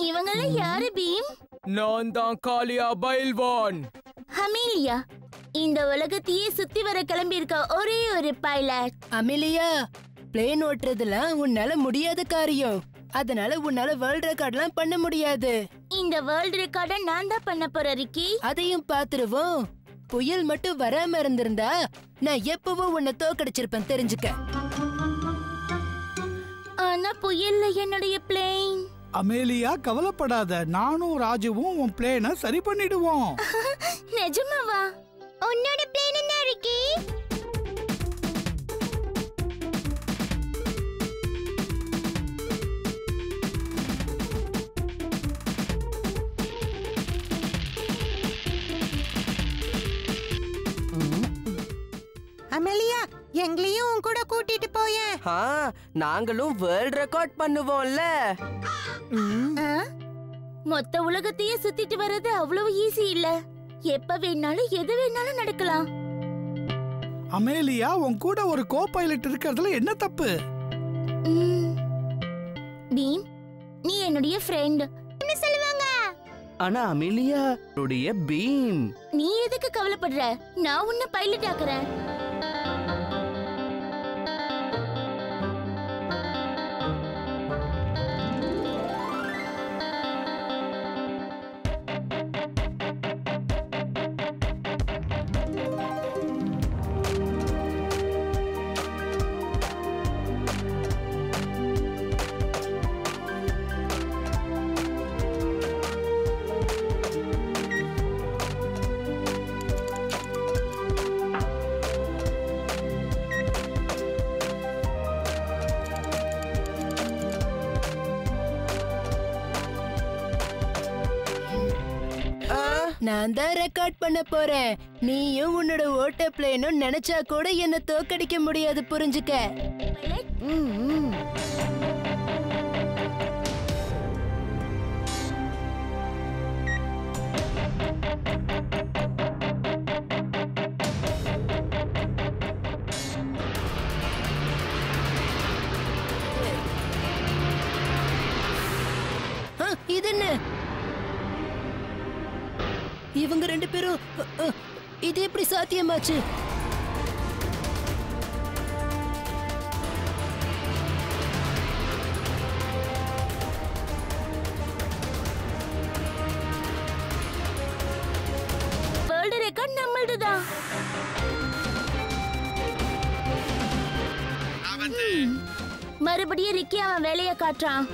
இவங்கெல்லாம் யாரு பீம்? நான் தான் காளியா பைல்வான். அமேலியா, இந்த உலகத்தையே சுத்தி வர கிளம்பி இருக்க ஒரே ஒரு பைலட். அமேலியா, பிளேன் ஓட்டுறதுல உன்னால முடியாத காரியம். அதனால உன்னால வேர்ல்ட் ரெக்கார்ட்லாம் பண்ண முடியாது. இந்த வேர்ல்ட் ரெக்கார்ட நான் தான் பண்ண போறேன் ரிக்கி. அதையும் பாத்துருவோம். புயல் மட்டும் வராம இருந்திருந்தா நான் எப்பவும் உன்னை தோக்கடிச்சிருப்பேன், தெரிஞ்சுக்க. ஆனா புயல்ல என்னுடைய பிளேன். அமேலியா, கவலைப்படாத. நானும் ராஜுவும் உன் பிளேனை சரி பண்ணிடுவோம். நிஜமாவா? உன்னோட பிளேன் என்ன ரிக்கி? அமேலியா, எங்களையும் உன் கூட கூட்டிட்டு போயேன். நாங்களும் வேர்ல்ட் ரெக்கார்ட் பண்ணுவோம்ல. மொத்த உலகத்தையே சுத்திட்டு வர்றது அவ்வளவு ஈஸி இல்ல. எப்ப வேணாலும் எது வேணாலும் நடக்கலாம். அமேலியா, உன் கூட ஒரு கோ பைலட் இருக்கிறதுல என்ன தப்பு? பீம், நீ என்னுடைய ஃப்ரெண்ட். என்ன சொல்லுவாங்க? ஆனா அமேலியா பீம். நீ எதுக்கு கவலைப்படுற? நான் உன்னை பைலட் ஆக்குறேன். நான் தான் ரெக்கார்ட் பண்ண போறேன். நீயும் உன்னோட ஓட்ட பிளேனும் நினைச்சா கூட என்ன தோக்கடிக்க முடியாது, புரிஞ்சுக்க. இது என்ன? இவங்க ரெண்டு பேரும் இது எப்படி சாத்தியமாச்சு? World record நம்மளுதுதான். மறுபடியும் ரிக்கி அவன் வேலையை காட்டுறான்.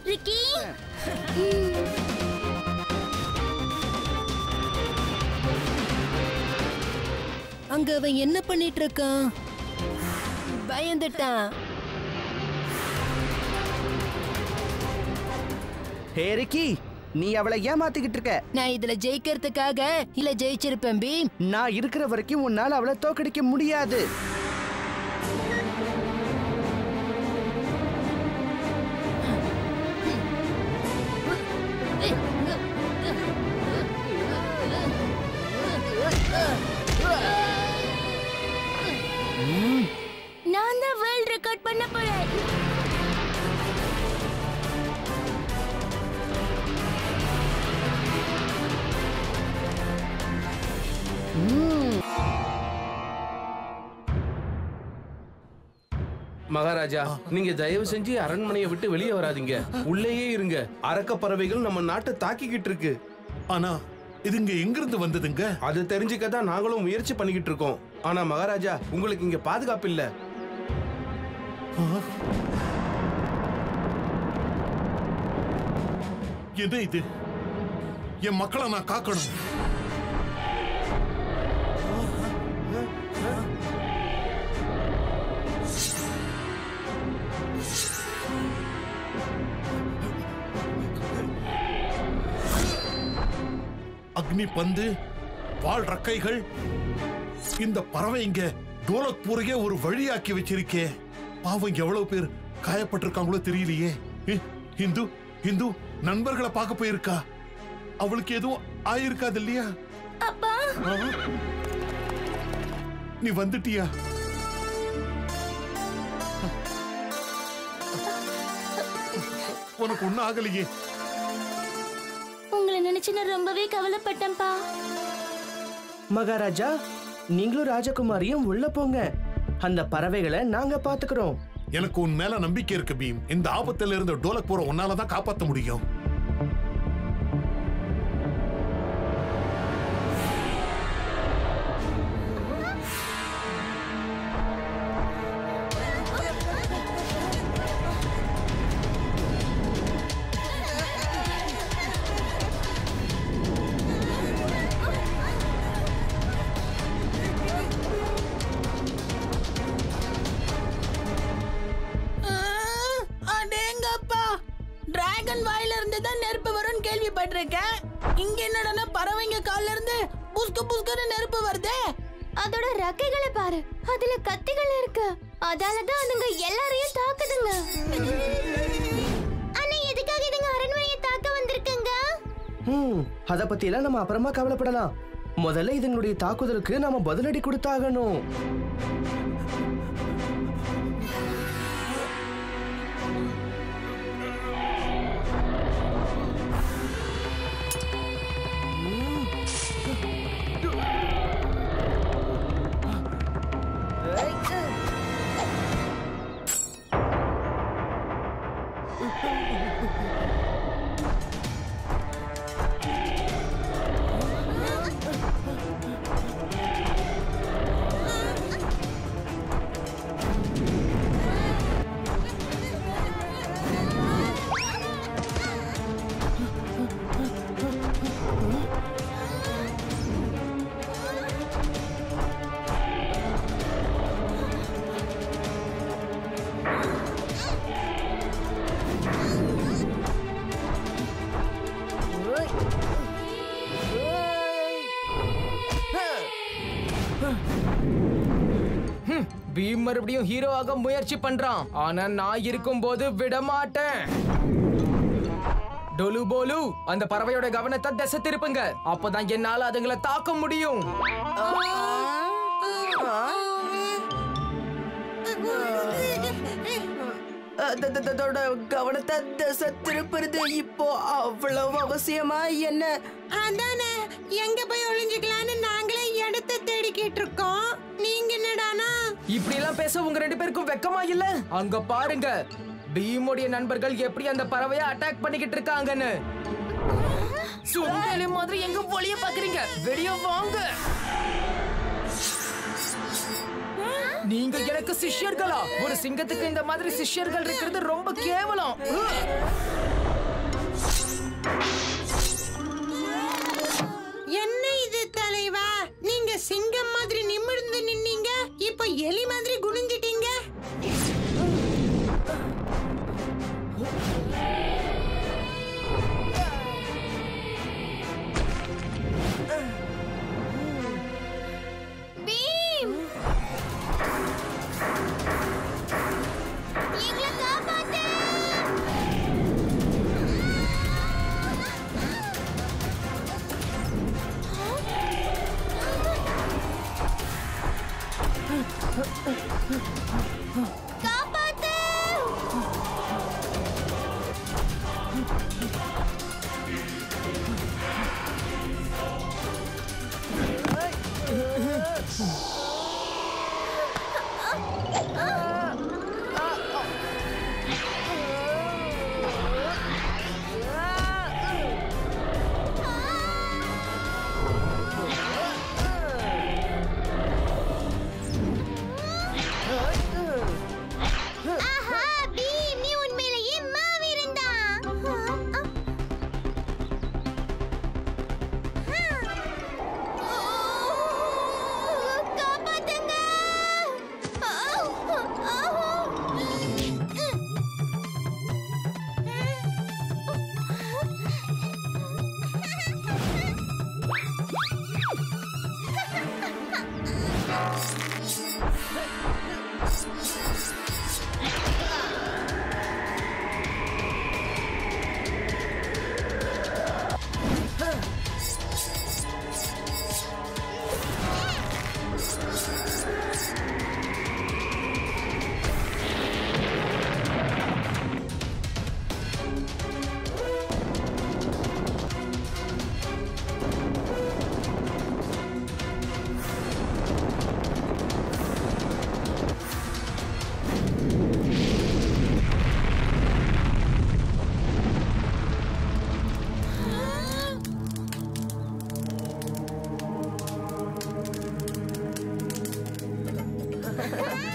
ரிக்கி, அங்க அவன் என்ன பண்ணிட்டு இருக்கான்? பயந்துட்டான். ஹே ரிக்கி, நீ அவளை ஏமாத்திக்கிட்டு இருக்க. நான் இதுல ஜெயிக்கிறதுக்காக இல்ல ஜெயிச்சிருப்பேன் பீம். நான் இருக்கிற வரைக்கும் உன்னால அவளை தோக்கடிக்க முடியாது. நான் தான் வேர்ல்ட் ரெக்கார்ட் பண்ண போறேன். மகாராஜா, நீங்க தயவு செஞ்சு அரண்மனையை விட்டு வெளியே வராதீங்க. உள்ளேயே இருங்க. அரக்க பறவைகள் நம்ம நாட்டை தாக்கிக்கிட்டு இருக்கு. ஆனா இதுங்க எங்க இருந்து வந்ததுங்க? அது தெரிஞ்சுக்கதான் நாங்களும் முயற்சி பண்ணிக்கிட்டு இருக்கோம். ஆனா மகாராஜா, உங்களுக்கு இங்க பாதுகாப்பு இல்ல. என்ன இது? என் மக்களை நான் காக்கணும். அக்னி பந்து, வால் ரக்கைகள், இந்த பறவைங்க டோலக்பூரையே ஒரு வழியாக்கி வச்சிருக்கே. பாவம், எவ்வளவு பேர் காயப்பட்டிருக்காங்களோ தெரியலையே. இந்து இந்து நண்பர்களை பார்க்க போயிருக்கா. அவளுக்கு எதுவும் ஆயிருக்காது இல்லையா? அப்பா, நீ வந்துட்டியா? உனக்கு ஒண்ணும் ஆகலையே? உங்களை நினைச்சு நான் ரொம்பவே கவலைப்பட்டேன்ப்பா. மகாராஜா, நீங்களும் ராஜகுமாரியும் உள்ள போங்க. அந்த பறவைகளை நாங்க பாத்துக்கிறோம். எனக்கு உன் மேல நம்பிக்கை இருக்கு பீம். இந்த ஆபத்துல இருந்து டோலக்பூரை உன்னாலதான் காப்பாற்ற முடியும். டிராகன் வாயில இருந்து தான் நெருப்பு வரும்னு கேள்விப்பட்டிருக்கேன். இங்க என்னடா பறவைங்க கால்ல இருந்து புஸ்கு புஸ்குன்னு நெருப்பு வருதே. அதோட ரெக்கைகளை பாரு, அதுல கத்திகள் இருக்கு. அதாலதான் அதுங்க எல்லாரையும் தாக்குதுங்க. ஆனா எதுக்காக இதுங்க அரண்மனையை தாக்க வந்திருக்குங்க? அத பத்தி எல்லாம் நம்ம அப்புறமா கவலைப்படலாம். முதல்ல இதுங்களுடைய தாக்குதலுக்கு நாம பதிலடி கொடுத்தாகணும். பீம் மறுபடியும் ஹீரோ ஆக முயற்சி பண்றான். ஆனா நான் இருக்கும்போது விட மாட்டேன். டொலு போலு, அந்த பறவையோட கவனத்தை திசை திருப்புங்க. அப்பதான் என்னால அதுங்களை தாக்க முடியும். கவனத்தை திசை திருப்புறது இப்போ அவ்வளவு அவசியமா என்ன? அதானே, எங்க போய் ஒளிஞ்சுக்கலான்னு நாங்களே இடத்தை தேடிக்கிட்டு இருக்கோம். நீங்க என்னடானா இப்படி எல்லாம் பேச உங்க ரெண்டு பேருக்கும் வெக்கமா இல்ல? அங்க பாருங்க, பீமுடைய நண்பர்கள் எப்படி அந்த பறவையை அட்டாக் பண்ணிக்கிட்டு இருக்காங்கன்னு. சுண்டலி மாதிரி எங்க ஒளிய பாக்குறீங்க? வெளிய வாங்க. நீங்க எனக்கு சிஷ்யர்களா? ஒரு சிங்கத்துக்கு இந்த மாதிரி சிஷ்யர்கள் இருக்கிறது ரொம்ப கேவலம். என்ன இது தலைவா? நீங்க சிங்கம் மாதிரி நிமிர்ந்து நின்னீங்க, இப்ப எலி மாதிரி குனிஞ்சிட்டீங்க. பீம், எங்களை காப்பாத்து. காப்பாத்து. ஆ